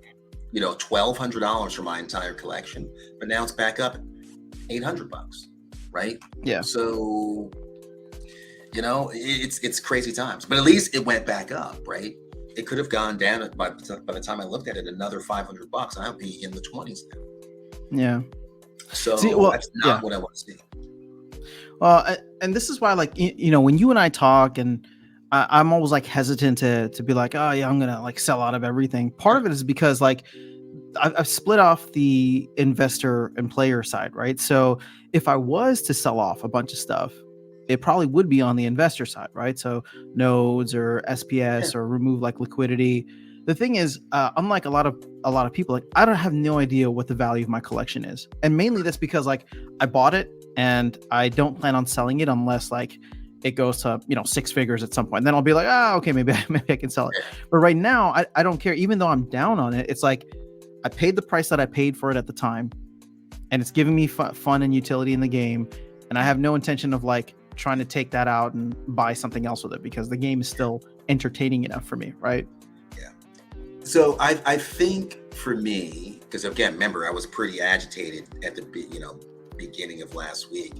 $1,200 for my entire collection, but now it's back up $800, right? Yeah. So, it's crazy times, but at least it went back up, right? It could have gone down by the time I looked at it another $500. I'll be in the 20s now. Yeah. So that's not what I want to see. Well, and this is why, like, when you and I talk, and I'm always like hesitant to be like, oh yeah, I'm gonna like sell out of everything. Part of it is because like I've split off the investor and player side, right? So if I was to sell off a bunch of stuff, it probably would be on the investor side, right? So nodes or SPS or remove like liquidity. The thing is, unlike a lot of people, like I don't have no idea what the value of my collection is, and mainly that's because like I bought it and I don't plan on selling it unless like it goes to 6 figures at some point. And then I'll be like, okay, maybe I can sell it. But right now, I don't care. Even though I'm down on it, it's like I paid the price that I paid for it at the time, and it's giving me fun and utility in the game, and I have no intention of like trying to take that out and buy something else with it because the game is still entertaining enough for me, right? Yeah. So I think for me, because again, remember I was pretty agitated at the beginning of last week.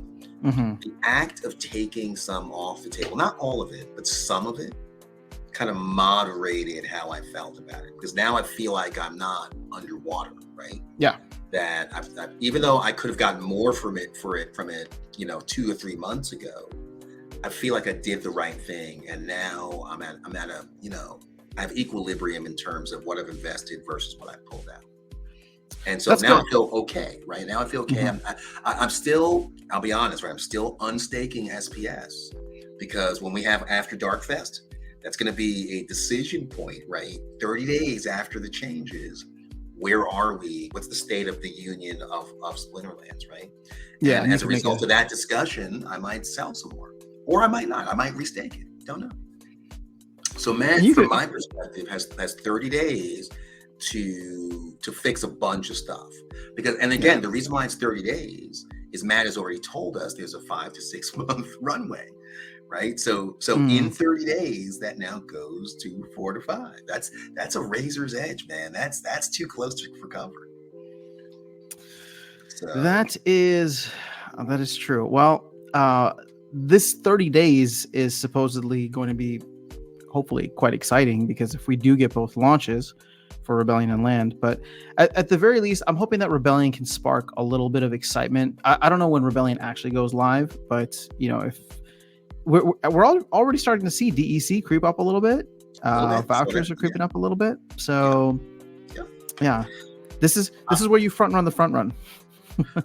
The act of taking some off the table, not all of it, but some of it, kind of moderated how I felt about it, because now I feel like I'm not underwater, right? Yeah. That I've, even though I could have gotten more from it 2 or 3 months ago, I feel like I did the right thing, and now I'm at a I have equilibrium in terms of what I've invested versus what I pulled out, and so that's now good. I feel okay. Right now I feel okay. I'm still, I'll be honest, right? I'm still unstaking SPS, because when we have After Dark Fest, that's going to be a decision point, right? 30 days after the changes. Where are we? What's the state of the union of Splinterlands, right? Yeah. And as a result of that discussion, I might sell some more, or I might not. I might restake it. Don't know. So Matt, from my perspective, has 30 days to fix a bunch of stuff. Because, and again, the reason why it's 30 days is Matt has already told us there's a 5 to 6 month runway. Right. So in 30 days, that now goes to 4 to 5. That's a razor's edge, man. That's too close for comfort. So. That is true. Well, this 30 days is supposedly going to be hopefully quite exciting, because if we do get both launches for Rebellion and Land, but at the very least, I'm hoping that Rebellion can spark a little bit of excitement. I don't know when Rebellion actually goes live, but if we're already starting to see DEC creep up a little bit. Vouchers are creeping up a little bit. So yeah. This is where you front run the front run.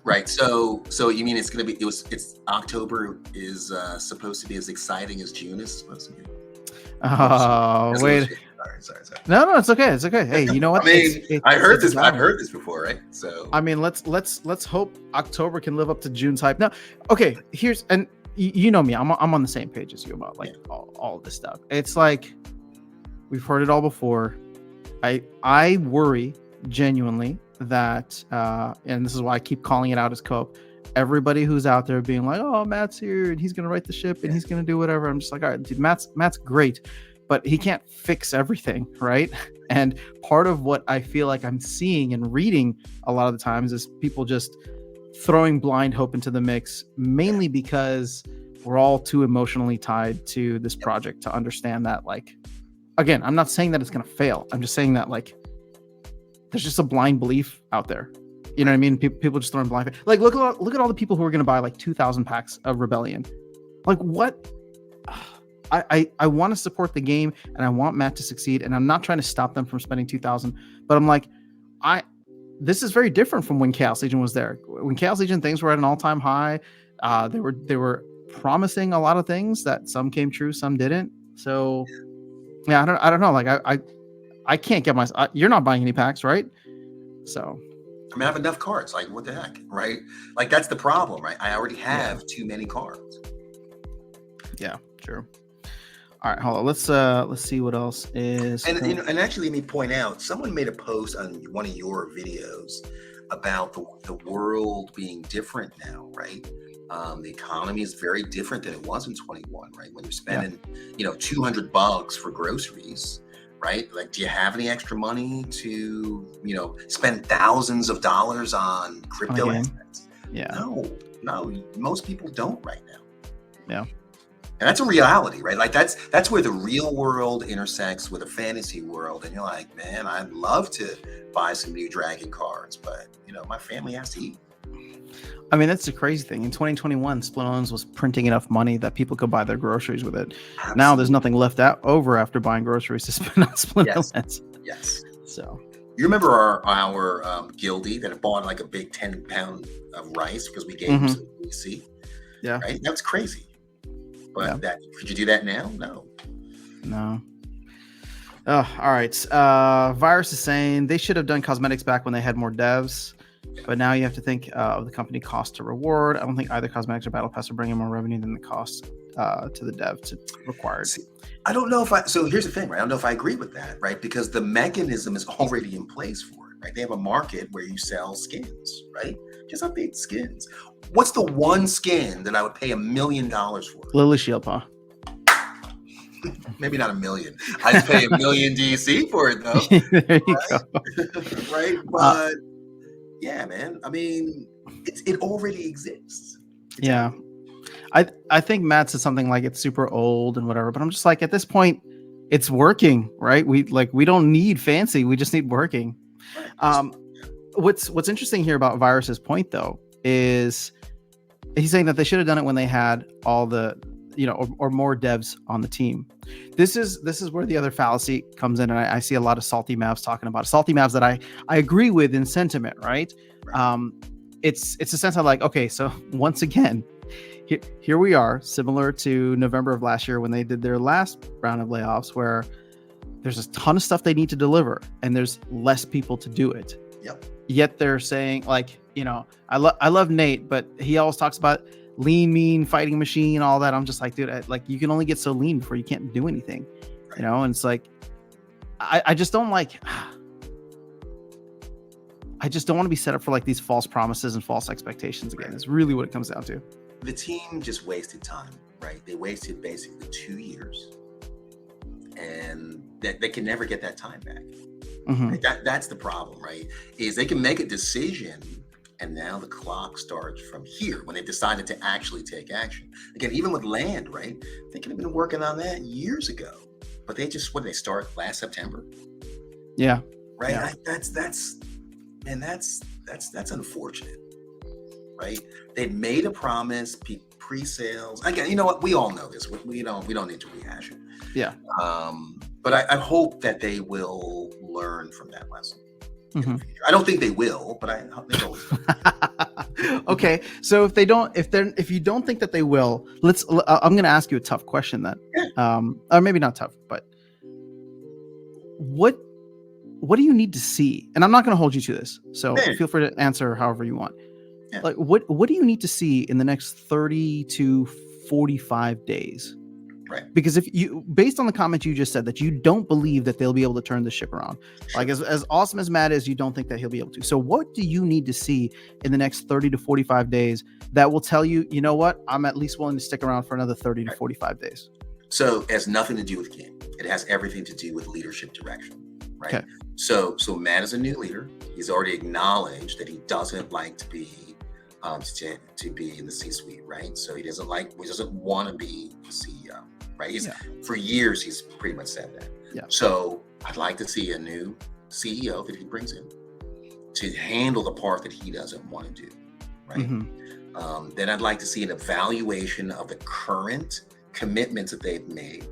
Right. So you mean it's October is supposed to be as exciting as June is supposed to be? Oh, wait. Sorry. No, it's okay. It's okay. Hey, you know what? I mean, I've it's heard this before, right? So I mean, let's hope October can live up to June's hype. Now, okay, here's and you know me, I'm on the same page as you about like all of this stuff. It's like we've heard it all before. I worry genuinely that and this is why I keep calling it out as co-op. Everybody who's out there being like, oh, Matt's here and he's gonna right the ship and he's gonna do whatever. I'm just like, all right, dude, Matt's great, but he can't fix everything, right? And part of what I feel like I'm seeing and reading a lot of the times is people just throwing blind hope into the mix, mainly because we're all too emotionally tied to this project to understand that, like, again, I'm not saying that it's going to fail. I'm just saying that, like, there's just a blind belief out there. You know what I mean? People just throwing blind. Like, look at all the people who are going to buy like 2,000 packs of Rebellion. Like, what? I want to support the game and I want Matt to succeed, and I'm not trying to stop them from spending 2,000, but I'm like, this is very different from when Chaos Legion was there. When Chaos Legion things were at an all-time high, they were promising a lot of things that some came true, some didn't. So yeah, I don't know. Like I can't get you're not buying any packs, right? So I mean, I have enough cards. Like, what the heck, right? Like, that's the problem, right? I already have too many cards. Yeah, true. All right, hold on. Let's see what else is. And actually, let me point out, someone made a post on one of your videos about the world being different now, right? The economy is very different than it was in 21, right? When you're spending, $200 for groceries, right? Like, do you have any extra money to, spend thousands of dollars on crypto assets? Yeah. No, most people don't right now. Yeah. And that's a reality, right? Like that's where the real world intersects with a fantasy world. And you're like, man, I'd love to buy some new dragon cards, but my family has to eat. I mean, that's the crazy thing. In 2021, Splinterlands was printing enough money that people could buy their groceries with it. Absolutely. Now there's nothing left over after buying groceries to spend on Splinterlands. Yes. So you remember our guildie that bought like a big 10-pound of rice because we gave him some VC? Yeah. Right? That was crazy. But could you do that now? No. Oh, all right. Virus is saying they should have done cosmetics back when they had more devs, but now you have to think of the company cost to reward. I don't think either cosmetics or battle pass are bringing more revenue than the cost to the dev to required. See, I don't know so here's the thing, right? I don't know if I agree with that, right? Because the mechanism is already in place for it, right? They have a market where you sell skins, right? Just update skins. What's the one skin that I would pay $1 million for? Lily Shieldpaw. Maybe not $1 million. I'd pay $1 million DC for it though. There you go. Right? But yeah, man. I mean, it already exists. I think Matt said something like it's super old and whatever, but I'm just like, at this point, it's working, right? We don't need fancy. We just need working. What's interesting here about Virus's point though is he's saying that they should have done it when they had all the or more devs on the team. This is where the other fallacy comes in, and I see a lot of salty mavs talking about it. Salty mavs that I agree with in sentiment, right? It's a sense of like, okay, so once again, here we are, similar to November of last year when they did their last round of layoffs, where there's a ton of stuff they need to deliver and there's less people to do it. Yep. Yet they're saying like, I love Nate, but he always talks about lean, mean, fighting machine, all that. I'm just like, dude, you can only get so lean before you can't do anything, right. And it's like, I just don't like, I just don't want to be set up for like these false promises and false expectations again. It's really what it comes down to. The team just wasted time, right? They wasted basically 2 years, and they can never get that time back. Mm-hmm. Right? That's the problem, right? Is they can make a decision, and now the clock starts from here when they decided to actually take action. Again, even with land, right? They could have been working on that years ago, but they just, when they start last September? Yeah. Right? Yeah. That's unfortunate, right? They made a promise, pre-sales. Again, you know what? We all know this. We don't need to rehash it. Yeah. But I hope that they will learn from that lesson. Mm-hmm. I don't think they will, but I hope they always will. Okay, so if you don't think that they will, I'm going to ask you a tough question then. Yeah. Or maybe not tough, but what do you need to see? And I'm not going to hold you to this, so Yeah. feel free to answer however you want. Yeah. Like, what do you need to see in the next 30 to 45 days? Right. Because if you, based on the comment you just said, that you don't believe that they'll be able to turn the ship around, like as awesome as Matt is, you don't think that he'll be able to. So what do you need to see in the next 30 to 45 days that will tell you, you know what, I'm at least willing to stick around for another 30 to 45 days? So it has nothing to do with game. It has everything to do with leadership direction, right? Okay. So Matt is a new leader. He's already acknowledged that he doesn't like to be to be in the C-suite, right? So he doesn't want to be the CEO, right? For years he's pretty much said that. Yeah. So I'd like to see a new CEO that he brings in to handle the part that he doesn't want to do, right? Then I'd like to see an evaluation of the current commitments that they've made,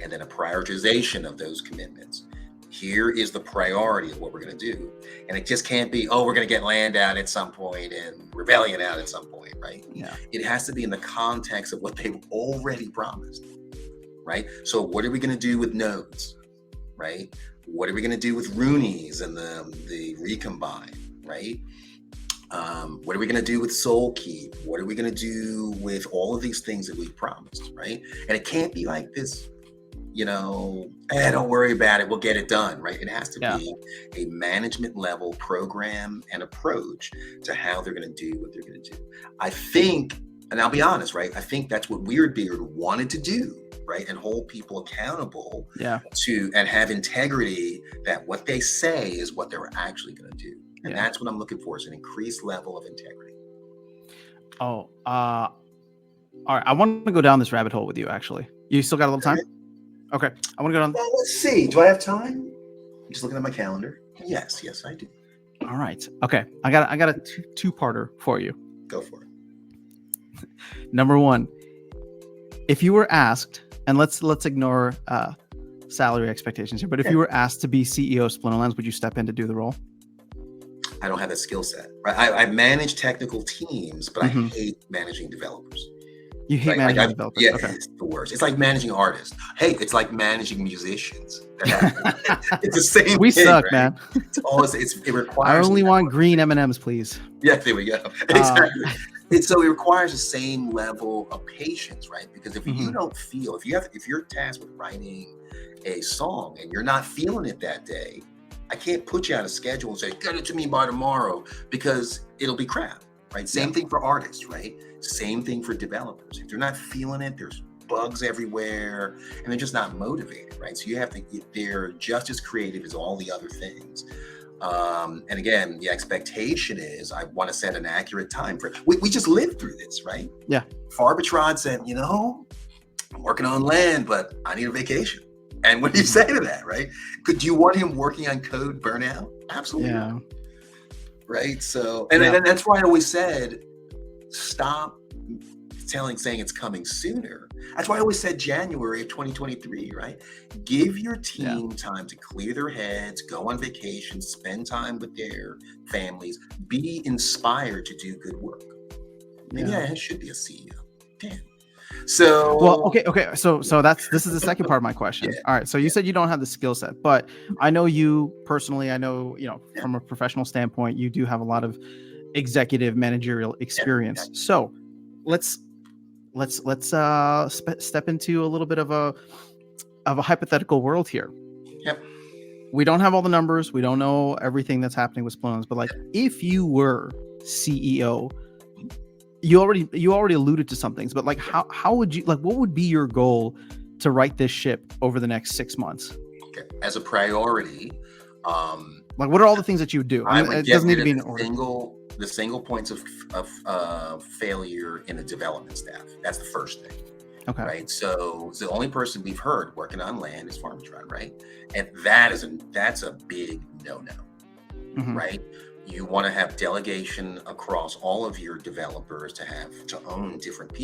and then a prioritization of those commitments. Here is the priority of what we're going to do. And it just can't be, oh, we're going to get land out at some point and rebellion out at some point, right? Yeah. It has to be in the context of what they've already promised, right? So what are we going to do with nodes, right? What are we going to do with Roonies and the recombine, right? What are we going to do with Soul Keep? What are we going to do with all of these things that we've promised, right? And it can't be like this, don't worry about it, we'll get it done, right? It has to be a management level program and approach to how they're going to do what they're going to do. I think, and I'll be honest, right? I think that's what Weirdbeard wanted to do, right? And hold people accountable to, and have integrity, that what they say is what they're actually going to do. And that's what I'm looking for, is an increased level of integrity. All right. I want to go down this rabbit hole with you, actually. You still got a little time? Okay. I want to go down. Well, let's see. Do I have time? I'm just looking at my calendar. Yes, I do. All right. Okay. I got a two-parter for you. Go for it. Number one, if you were asked, and let's ignore salary expectations here, but if you were asked to be CEO of Splinterlands, would you step in to do the role? I don't have that skill set. Right? I manage technical teams, but I hate managing developers. You hate managing developers? Yeah, it's the worst. It's like managing artists. Hey, it's like managing musicians. It's the same we thing, suck, right? man. It requires. I only want green M&Ms, please. Yeah, there we go. Exactly. So it requires the same level of patience, right? Because if you don't feel, if you're tasked with writing a song and you're not feeling it that day, I can't put you on a schedule and say, get it to me by tomorrow, because it'll be crap, right? Same thing for artists, right? Same thing for developers. If they're not feeling it, there's bugs everywhere and they're just not motivated, right? So you have to, they're just as creative as all the other things. And again, the expectation is I want to set an accurate time for it. We just lived through this, right? Yeah. Farbertrod said, I'm working on land, but I need a vacation. And what do you say to that, right? Could you want him working on code burnout? Absolutely. Yeah. Right. So, and that's why I always said, stop saying it's coming sooner. That's why I always said January of 2023, right? Give your team time to clear their heads, go on vacation, spend time with their families, be inspired to do good work. Maybe I should be a CEO. Damn. So okay. So this is the second part of my question. All right. So you said you don't have the skill set, but I know you personally. I know from a professional standpoint, you do have a lot of executive managerial experience. So let's step into a little bit of a hypothetical world here. Yep. We don't have all the numbers. We don't know everything that's happening with Splinterlands, but if you were CEO. You already alluded to some things, but how would you what would be your goal to right this ship over the next 6 months? Okay. As a priority, what are all the things that you would do? It doesn't need to be in order. The single points of failure in the development staff. That's the first thing. Okay. Right. So the only person we've heard working on land is Farbertrod, right? And that's a big no-no, right? You want to have delegation across all of your developers to own different people.